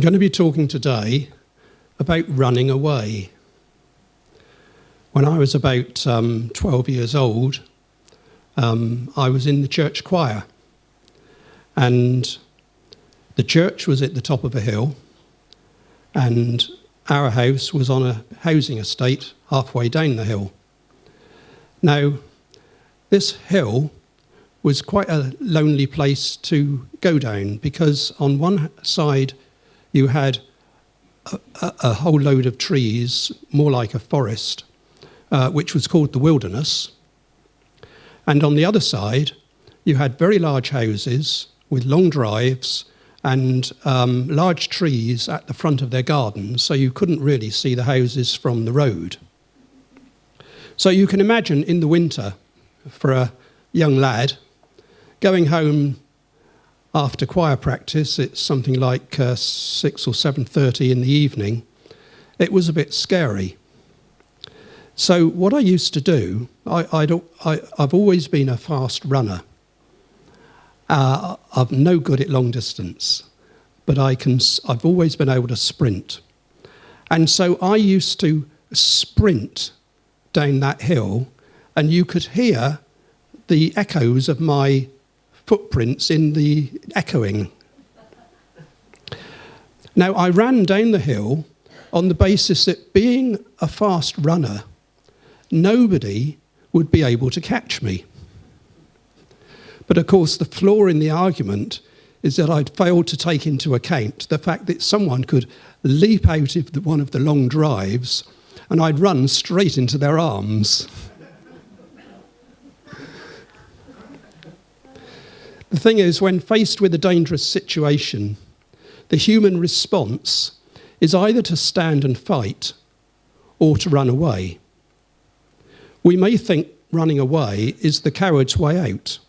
going to be talking today about running away. When I was about 12 years old, I was in the church choir, and the church was at the top of a hill, and our house was on a housing estate halfway down the hill. Now, this hill was quite a lonely place to go down, because on one side you had a whole load of trees, more like a forest, which was called the wilderness. And on the other side, you had very large houses with long drives and large trees at the front of their gardens, so you couldn't really see the houses from the road. So you can imagine in the winter, for a young lad, going home after choir practice, it's something like 6 or 7:30 in the evening, it was a bit scary. So what I used to do, I've always been a fast runner. I'm no good at long distance, but I've always been able to sprint. And so I used to sprint down that hill, and you could hear the echoes of my footprints in the echoing. Now, I ran down the hill on the basis that, being a fast runner, nobody would be able to catch me. But of course, the flaw in the argument is that I'd failed to take into account the fact that someone could leap out of one of the long drives and I'd run straight into their arms. The thing is, when faced with a dangerous situation, the human response is either to stand and fight or to run away. We may think running away is the coward's way out,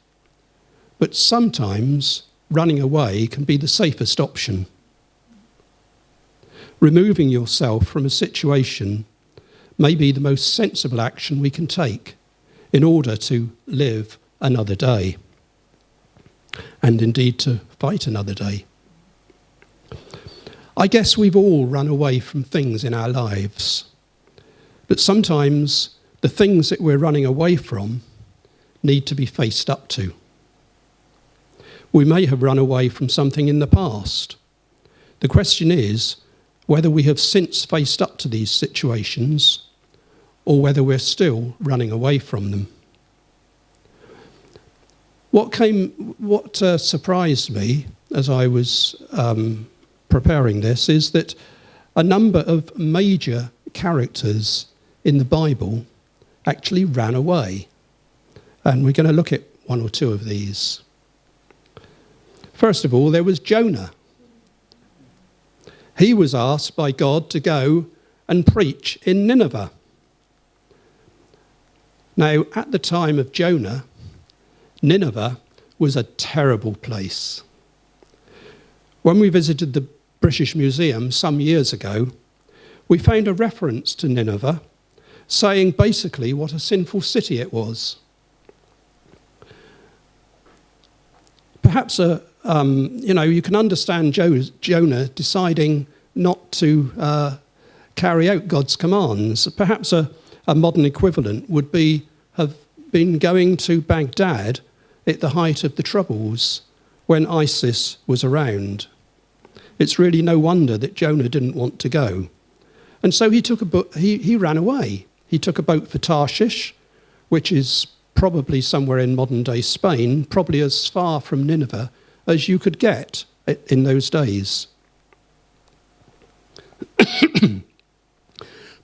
but sometimes running away can be the safest option. Removing yourself from a situation may be the most sensible action we can take in order to live another day, and indeed to fight another day. I guess we've all run away from things in our lives, but sometimes the things that we're running away from need to be faced up to. We may have run away from something in the past. The question is whether we have since faced up to these situations or whether we're still running away from them. What surprised me as I was preparing this is that a number of major characters in the Bible actually ran away. And we're going to look at one or two of these. First of all, there was Jonah. He was asked by God to go and preach in Nineveh. Now, at the time of Jonah, Nineveh was a terrible place. When we visited the British Museum some years ago, we found a reference to Nineveh saying basically what a sinful city it was. Perhaps you can understand Jonah deciding not to carry out God's commands. Perhaps a modern equivalent would have been going to Baghdad at the height of the Troubles when ISIS was around. It's really no wonder that Jonah didn't want to go. And so he ran away. He took a boat for Tarshish, which is probably somewhere in modern-day Spain, probably as far from Nineveh as you could get in those days.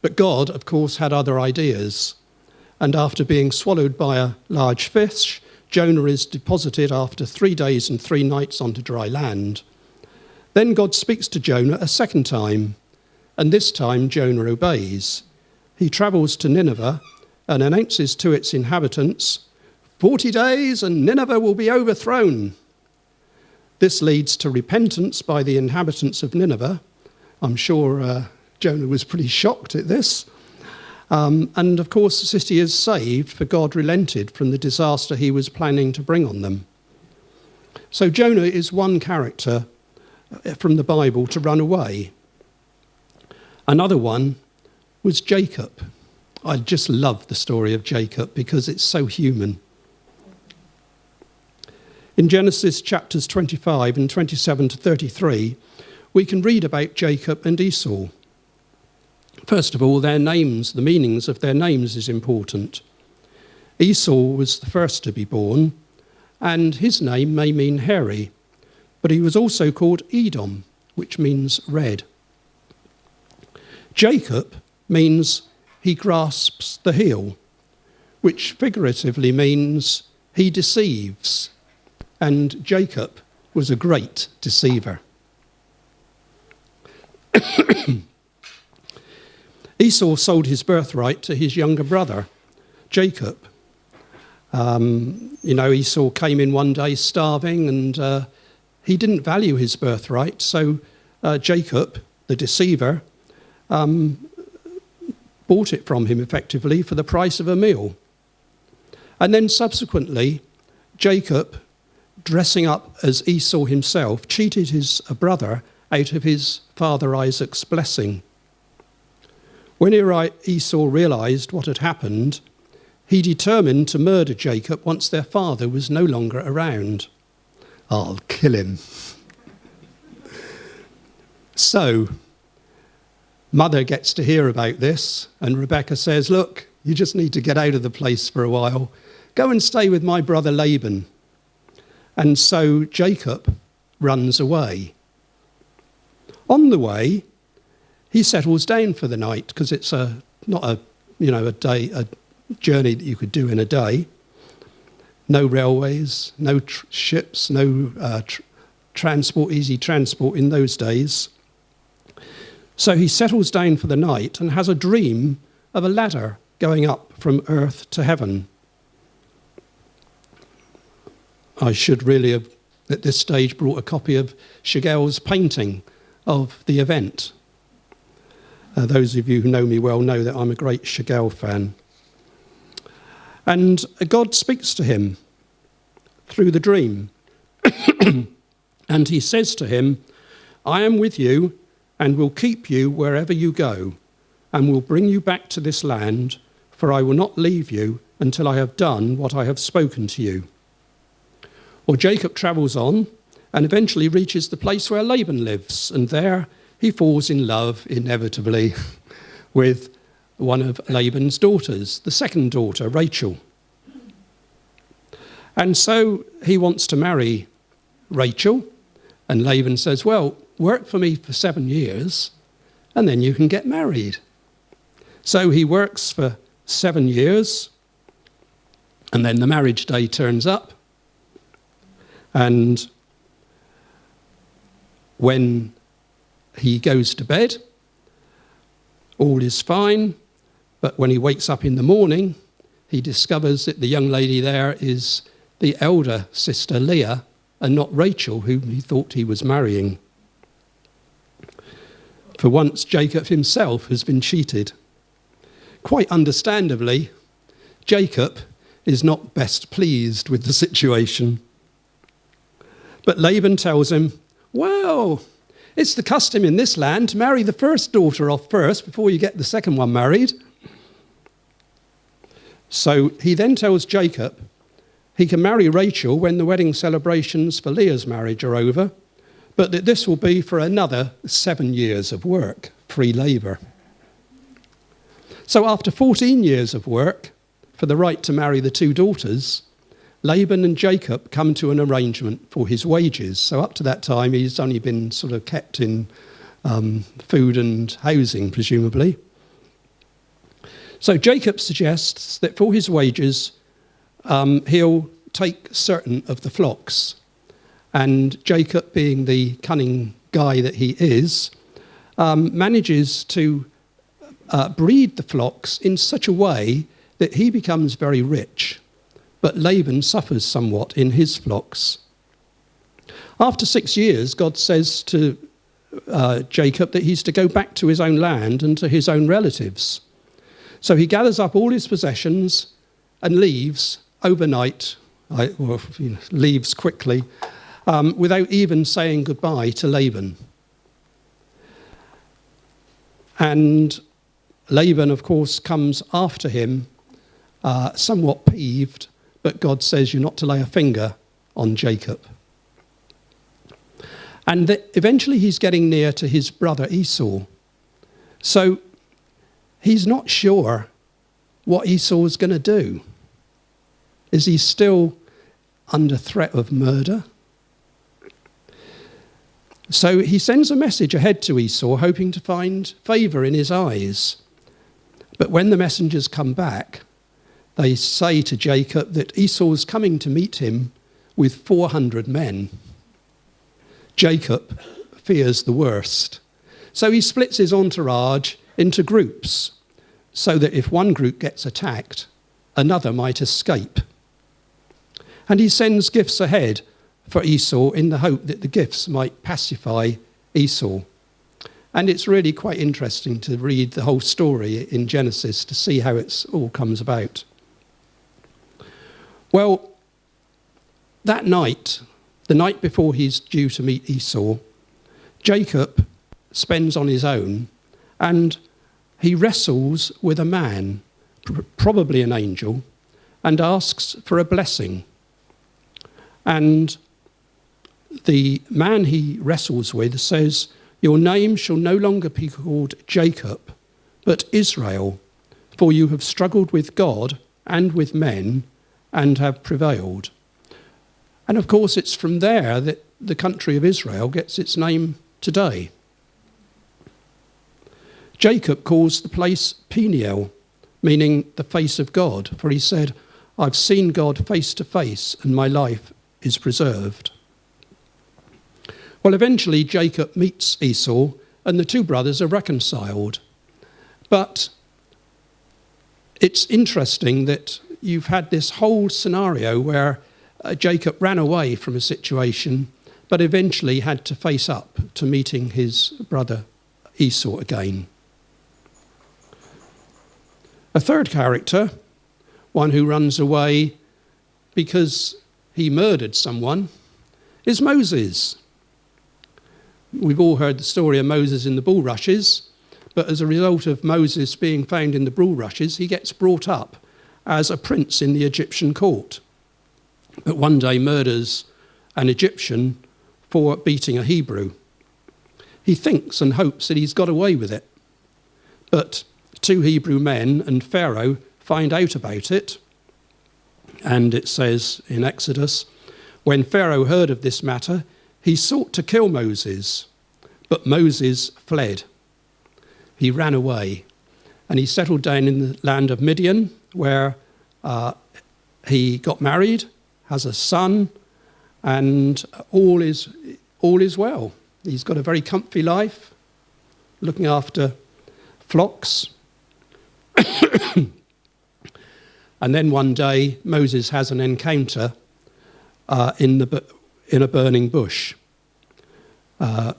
But God, of course, had other ideas. And after being swallowed by a large fish, Jonah is deposited after 3 days and 3 nights onto dry land. Then God speaks to Jonah a second time, and this time Jonah obeys. He travels to Nineveh and announces to its inhabitants, 40 days and Nineveh will be overthrown. This leads to repentance by the inhabitants of Nineveh. I'm sure Jonah was pretty shocked at this. And of course the city is saved, for God relented from the disaster he was planning to bring on them. So Jonah is one character from the Bible to run away. Another one was Jacob. I just love the story of Jacob because it's so human. In Genesis chapters 25 and 27 to 33, we can read about Jacob and Esau. First of all, their names, the meanings of their names is important. Esau was the first to be born, and his name may mean hairy, but he was also called Edom, which means red. Jacob means he grasps the heel, which figuratively means he deceives, and Jacob was a great deceiver. Esau sold his birthright to his younger brother, Jacob. Esau came in one day starving, and he didn't value his birthright, so Jacob, the deceiver, bought it from him effectively for the price of a meal. And then subsequently, Jacob, dressing up as Esau himself, cheated his brother out of his father Isaac's blessing. When Esau realized what had happened, he determined to murder Jacob once their father was no longer around. I'll kill him. So, Mother gets to hear about this, and Rebecca says, look, you just need to get out of the place for a while. Go and stay with my brother Laban. And so Jacob runs away. On the way, he settles down for the night because it's not a journey that you could do in a day. No railways, no ships, no easy transport in those days. So he settles down for the night and has a dream of a ladder going up from earth to heaven. I should really have, at this stage, brought a copy of Chagall's painting of the event. Those of you who know me well know that I'm a great Chagall fan. And God speaks to him through the dream. And he says to him, I am with you and will keep you wherever you go and will bring you back to this land, for I will not leave you until I have done what I have spoken to you. Well, Jacob travels on and eventually reaches the place where Laban lives, and there he falls in love, inevitably, with one of Laban's daughters, the second daughter, Rachel. And so he wants to marry Rachel, and Laban says, well, work for me for 7 years, and then you can get married. So he works for 7 years, and then the marriage day turns up, and when he goes to bed, all is fine, but when he wakes up in the morning, he discovers that the young lady there is the elder sister Leah and not Rachel, whom he thought he was marrying. For once, Jacob himself has been cheated. Quite understandably, Jacob is not best pleased with the situation. But Laban tells him, well, it's the custom in this land to marry the first daughter off first before you get the second one married. So he then tells Jacob he can marry Rachel when the wedding celebrations for Leah's marriage are over, but that this will be for another 7 years of work, free labour. So after 14 years of work for the right to marry the two daughters, Laban and Jacob come to an arrangement for his wages. So up to that time, he's only been sort of kept in food and housing, presumably. So Jacob suggests that for his wages, he'll take certain of the flocks. And Jacob, being the cunning guy that he is, manages to breed the flocks in such a way that he becomes very rich. But Laban suffers somewhat in his flocks. After 6 years, God says to Jacob that he's to go back to his own land and to his own relatives. So he gathers up all his possessions and leaves overnight, leaves quickly, without even saying goodbye to Laban. And Laban, of course, comes after him, somewhat peeved, but God says you're not to lay a finger on Jacob. And eventually he's getting near to his brother Esau. So he's not sure what Esau's going to do. Is he still under threat of murder? So he sends a message ahead to Esau, hoping to find favour in his eyes. But when the messengers come back, they say to Jacob that Esau's coming to meet him with 400 men. Jacob fears the worst. So he splits his entourage into groups, so that if one group gets attacked, another might escape. And he sends gifts ahead for Esau in the hope that the gifts might pacify Esau. And it's really quite interesting to read the whole story in Genesis to see how it all comes about. Well, that night, the night before he's due to meet Esau, Jacob spends on his own, and he wrestles with a man, probably an angel, and asks for a blessing. And the man he wrestles with says, "Your name shall no longer be called Jacob, but Israel, for you have struggled with God and with men and have prevailed." And of course, it's from there that the country of Israel gets its name today. Jacob calls the place Peniel, meaning the face of God, for he said, "I've seen God face to face and my life is preserved." Well, eventually Jacob meets Esau and the two brothers are reconciled. But it's interesting that you've had this whole scenario where Jacob ran away from a situation, but eventually had to face up to meeting his brother Esau again. A third character, one who runs away because he murdered someone, is Moses. We've all heard the story of Moses in the bulrushes, but as a result of Moses being found in the bulrushes, he gets brought up as a prince in the Egyptian court. But one day murders an Egyptian for beating a Hebrew. He thinks and hopes that he's got away with it. But two Hebrew men and Pharaoh find out about it. And it says in Exodus, when Pharaoh heard of this matter, he sought to kill Moses, but Moses fled. He ran away, and he settled down in the land of Midian, where he got married, has a son, and all is well. He's got a very comfy life, looking after flocks. And then one day, Moses has an encounter in a burning bush.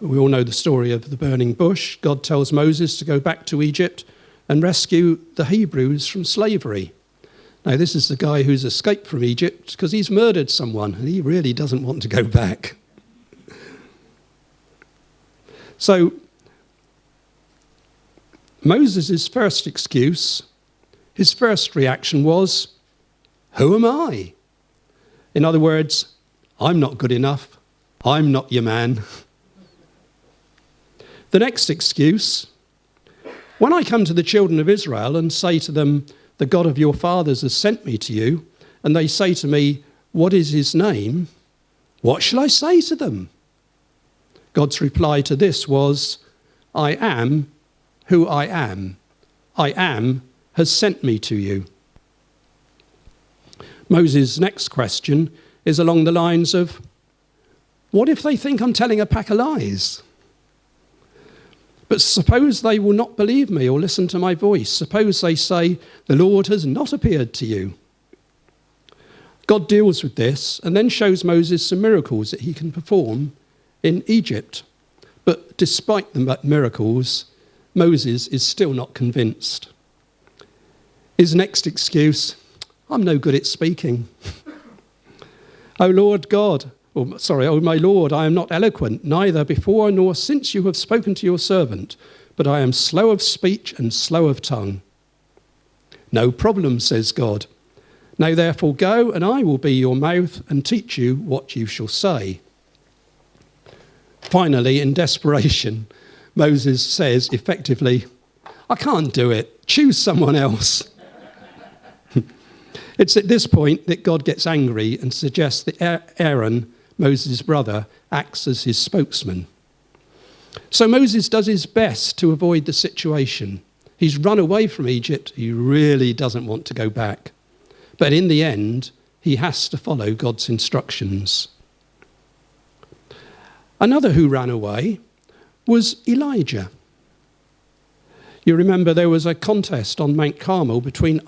We all know the story of the burning bush. God tells Moses to go back to Egypt and rescue the Hebrews from slavery. Now, this is the guy who's escaped from Egypt because he's murdered someone, and he really doesn't want to go back. So, Moses' first excuse, his first reaction was, "Who am I?" In other words, I'm not good enough. I'm not your man. The next excuse, when I come to the children of Israel and say to them, "The God of your fathers has sent me to you," and they say to me, "What is his name?" what shall I say to them? God's reply to this was, "I am who I am. I am has sent me to you." Moses' next question is along the lines of, what if they think I'm telling a pack of lies? But suppose they will not believe me or listen to my voice. Suppose they say, "The Lord has not appeared to you." God deals with this and then shows Moses some miracles that he can perform in Egypt. But despite the miracles, Moses is still not convinced. His next excuse, "I'm no good at speaking." "Oh Lord God, O my Lord, I am not eloquent, neither before nor since you have spoken to your servant, but I am slow of speech and slow of tongue. No problem, says God. Now therefore go, and I will be your mouth and teach you what you shall say. Finally, in desperation, Moses says effectively, I can't do it. Choose someone else. It's at this point that God gets angry and suggests that Aaron, Moses' brother, acts as his spokesman. So Moses does his best to avoid the situation. He's run away from Egypt. He really doesn't want to go back. But in the end, he has to follow God's instructions. Another who ran away was Elijah. You remember there was a contest on Mount Carmel between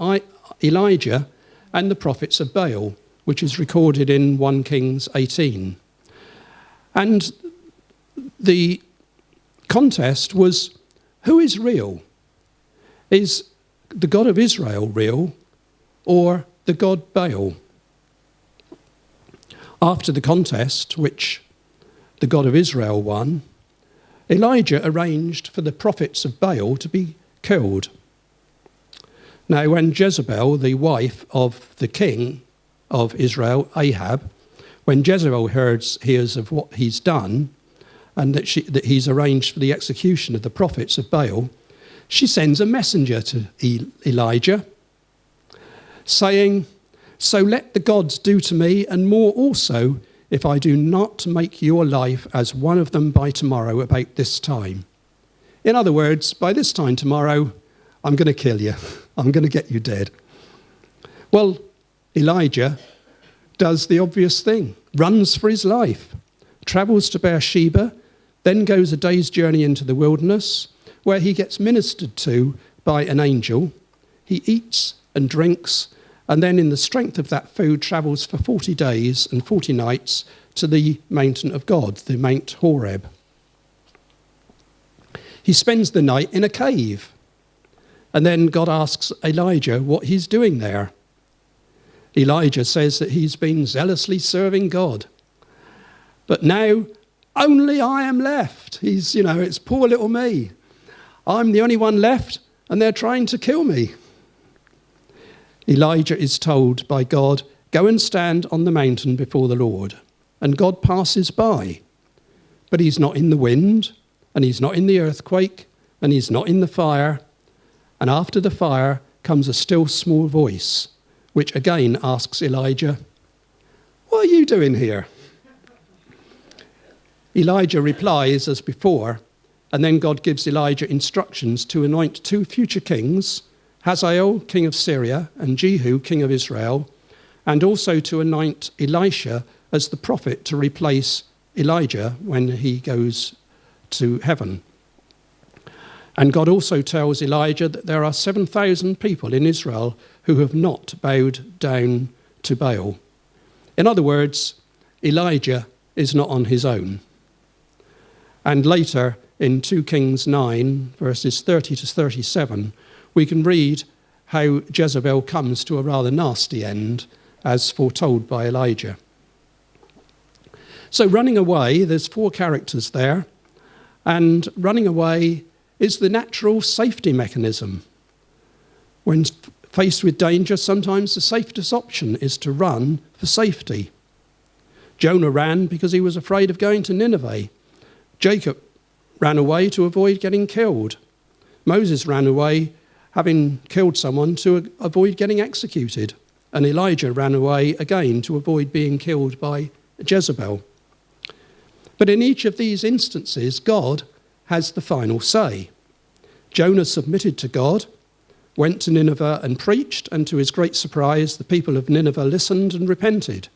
Elijah and the prophets of Baal, which is recorded in 1 Kings 18. And the contest was, who is real? Is the God of Israel real, or the god Baal? After the contest, which the God of Israel won, Elijah arranged for the prophets of Baal to be killed. Now, when Jezebel, the wife of the king of Israel, Ahab, when Jezebel hears of what he's done and that he's arranged for the execution of the prophets of Baal, she sends a messenger to Elijah saying, so let the gods do to me and more also, if I do not make your life as one of them by tomorrow about this time. In other words, by this time tomorrow, I'm going to kill you. I'm going to get you dead. Well, Elijah does the obvious thing, runs for his life, travels to Beersheba, then goes a day's journey into the wilderness, where he gets ministered to by an angel. He eats and drinks, and then in the strength of that food travels for 40 days and 40 nights to the mountain of God, the Mount Horeb. He spends the night in a cave, and then God asks Elijah what he's doing there. Elijah says that he's been zealously serving God. But now, only I am left. It's poor little me. I'm the only one left, and they're trying to kill me. Elijah is told by God, go and stand on the mountain before the Lord. And God passes by. But he's not in the wind, and he's not in the earthquake, and he's not in the fire. And after the fire comes a still small voice, which again asks Elijah, what are you doing here? Elijah replies as before, and then God gives Elijah instructions to anoint 2 future kings, Hazael, king of Syria, and Jehu, king of Israel, and also to anoint Elisha as the prophet to replace Elijah when he goes to heaven. And God also tells Elijah that there are 7,000 people in Israel who have not bowed down to Baal. In other words, Elijah is not on his own. And later, in 2 Kings 9, verses 30 to 37, we can read how Jezebel comes to a rather nasty end, as foretold by Elijah. So running away, there's 4 characters there, and running away is the natural safety mechanism. When faced with danger, sometimes the safest option is to run for safety. Jonah ran because he was afraid of going to Nineveh. Jacob ran away to avoid getting killed. Moses ran away having killed someone to avoid getting executed. And Elijah ran away again to avoid being killed by Jezebel. But in each of these instances, God has the final say. Jonah submitted to God, went to Nineveh and preached, and to his great surprise, the people of Nineveh listened and repented.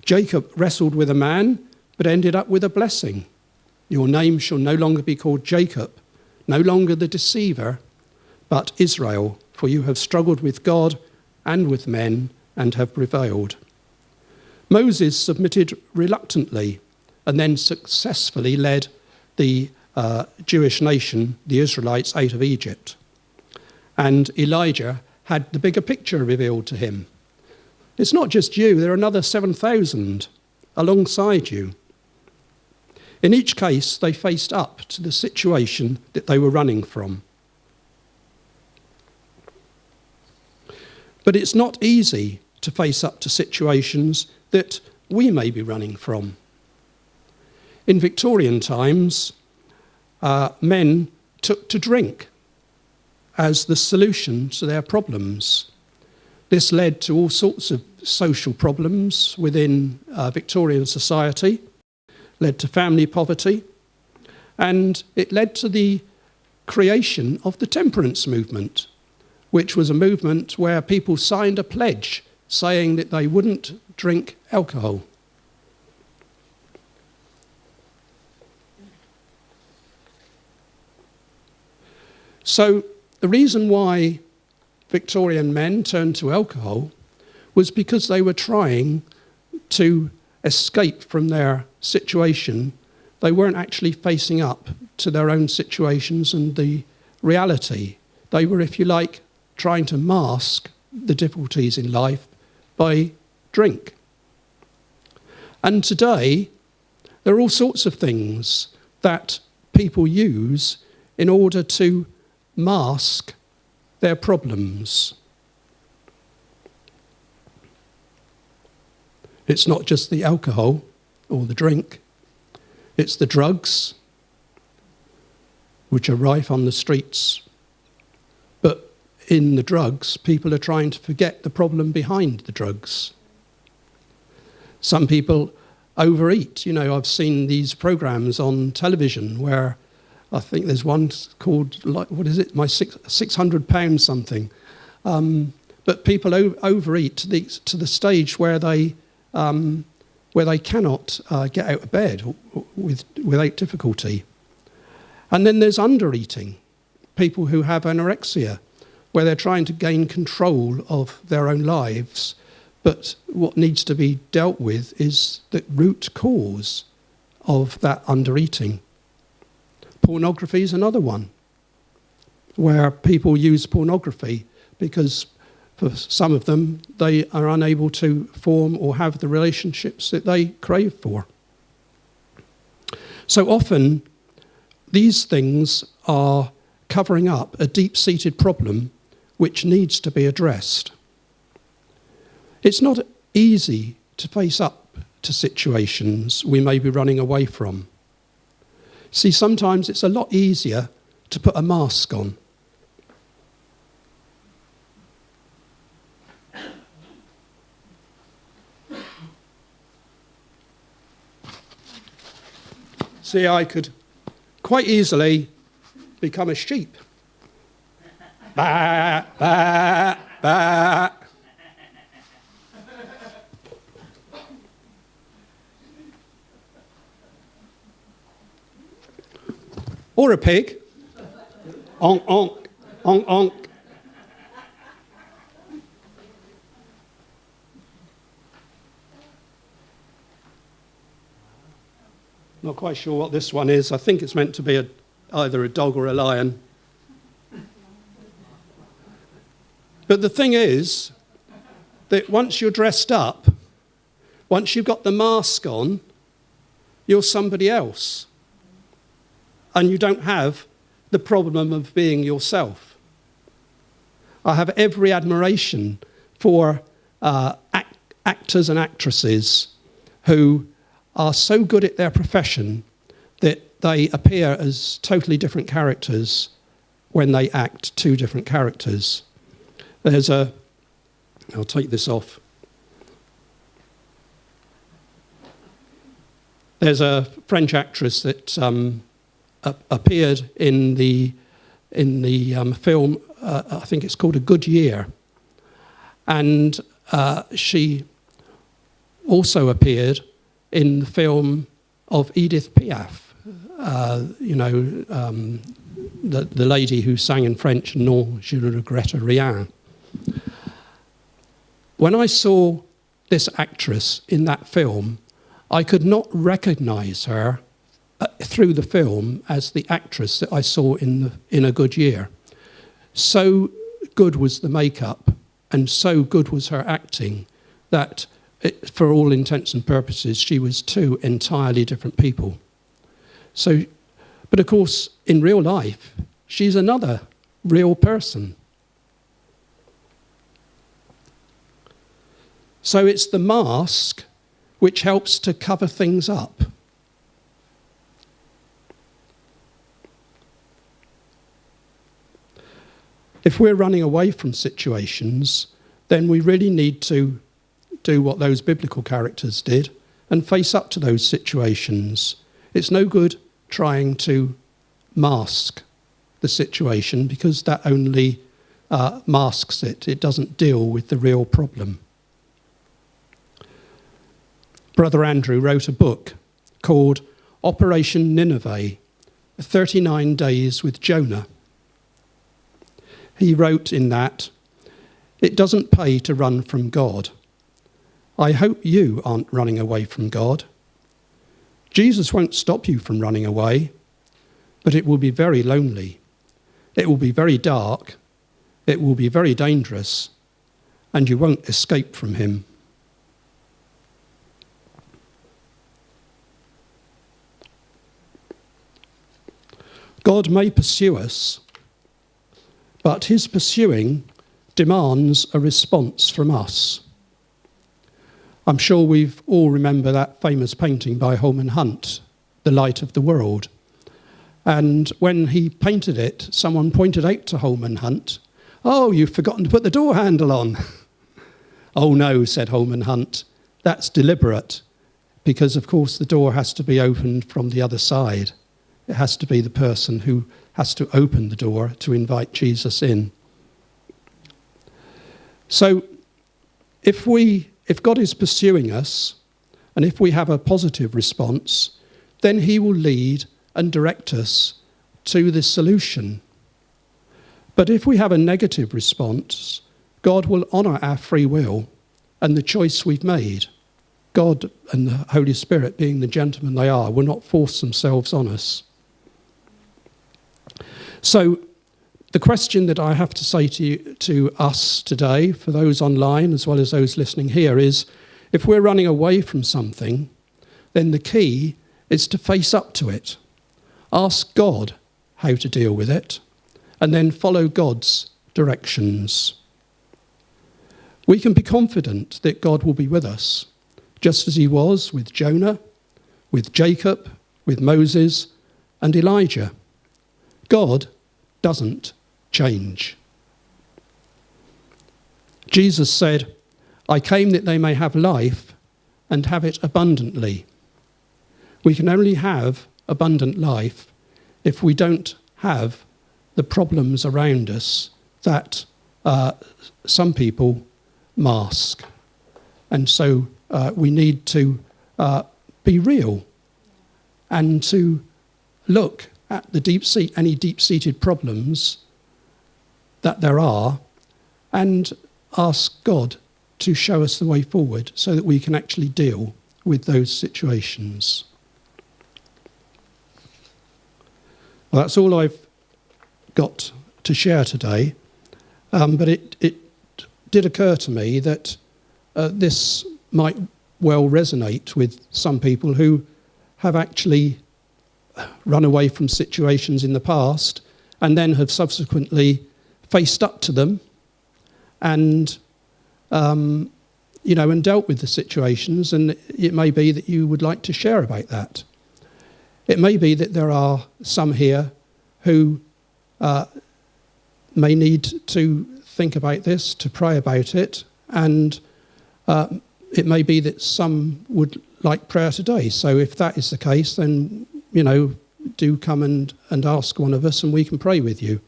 Jacob wrestled with a man, but ended up with a blessing. Your name shall no longer be called Jacob, no longer the deceiver, but Israel, for you have struggled with God and with men and have prevailed. Moses submitted reluctantly and then successfully led the Jewish nation, the Israelites, out of Egypt. And Elijah had the bigger picture revealed to him. It's not just you, there are another 7,000 alongside you. In each case, they faced up to the situation that they were running from. But it's not easy to face up to situations that we may be running from. In Victorian times, men took to drink as the solution to their problems. This led to all sorts of social problems within Victorian society, led to family poverty, and it led to the creation of the temperance movement, which was a movement where people signed a pledge saying that they wouldn't drink alcohol. So the reason why Victorian men turned to alcohol was because they were trying to escape from their situation. They weren't actually facing up to their own situations and the reality. They were, if you like, trying to mask the difficulties in life by drink. And today, there are all sorts of things that people use in order to mask their problems. It's not just the alcohol or the drink, it's the drugs, which are rife on the streets. But in the drugs, people are trying to forget the problem behind the drugs. Some people overeat. You know, I've seen these programs on television where I think there's one called, like, what is it, my £600 something. But people overeat to the stage where they cannot get out of bed without difficulty. And then there's undereating, people who have anorexia, where they're trying to gain control of their own lives. But what needs to be dealt with is the root cause of that undereating. Pornography is another one, where people use pornography because for some of them, they are unable to form or have the relationships that they crave for. So often, these things are covering up a deep-seated problem which needs to be addressed. It's not easy to face up to situations we may be running away from. See, sometimes it's a lot easier to put a mask on. See, I could quite easily become a sheep. Bah, bah, bah. Or a pig. Onk, onk, onk, onk. Not quite sure what this one is. I think it's meant to be either a dog or a lion. But the thing is that once you're dressed up, once you've got the mask on, you're somebody else. And you don't have the problem of being yourself. I have every admiration for actors and actresses who are so good at their profession that they appear as totally different characters when they act two different characters. I'll take this off. There's a French actress that appeared in the film, I think it's called A Good Year. And she also appeared in the film of Edith Piaf, the lady who sang in French, Non, je ne regrette rien. When I saw this actress in that film, I could not recognise her through the film as the actress that I saw in A Good Year. So good was the makeup and so good was her acting that for all intents and purposes, she was two entirely different people. So, but of course, in real life, she's another real person. So it's the mask which helps to cover things up. If we're running away from situations, then we really need to do what those biblical characters did and face up to those situations. It's no good trying to mask the situation because that only masks it. It doesn't deal with the real problem. Brother Andrew wrote a book called Operation Nineveh, 39 Days with Jonah. He wrote in that, "It doesn't pay to run from God. I hope you aren't running away from God. Jesus won't stop you from running away, but it will be very lonely. It will be very dark. It will be very dangerous, and you won't escape from him." God may pursue us, but his pursuing demands a response from us. I'm sure we've all remember that famous painting by Holman Hunt, The Light of the World. And when he painted it, someone pointed out to Holman Hunt, "Oh, you've forgotten to put the door handle on." "Oh no," said Holman Hunt, "that's deliberate, because of course the door has to be opened from the other side. It has to be the person who has to open the door to invite Jesus in." So if God is pursuing us, and if we have a positive response, then he will lead and direct us to the solution. But if we have a negative response, God will honour our free will and the choice we've made. God and the Holy Spirit, being the gentlemen they are, will not force themselves on us. So the question that I have to say to us today, for those online as well as those listening here, is if we're running away from something, then the key is to face up to it. Ask God how to deal with it, and then follow God's directions. We can be confident that God will be with us, just as he was with Jonah, with Jacob, with Moses, and Elijah. God doesn't change. Jesus said, "I came that they may have life and have it abundantly." We can only have abundant life if we don't have the problems around us that some people mask. And so we need to be real and to look at the any deep-seated problems that there are and ask God to show us the way forward so that we can actually deal with those situations. Well, that's all I've got to share today, but it did occur to me that this might well resonate with some people who have actually run away from situations in the past and then have subsequently faced up to them and and dealt with the situations. And it may be that you would like to share about that. It may be that there are some here who may need to think about this, to pray about it, and it may be that some would like prayer today. So if that is the case, then do come and ask one of us and we can pray with you.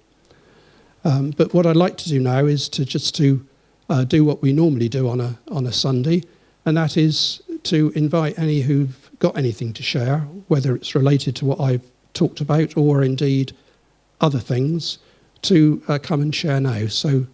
But what I'd like to do now is to do what we normally do on a Sunday, and that is to invite any who've got anything to share, whether it's related to what I've talked about or indeed other things, to come and share now. So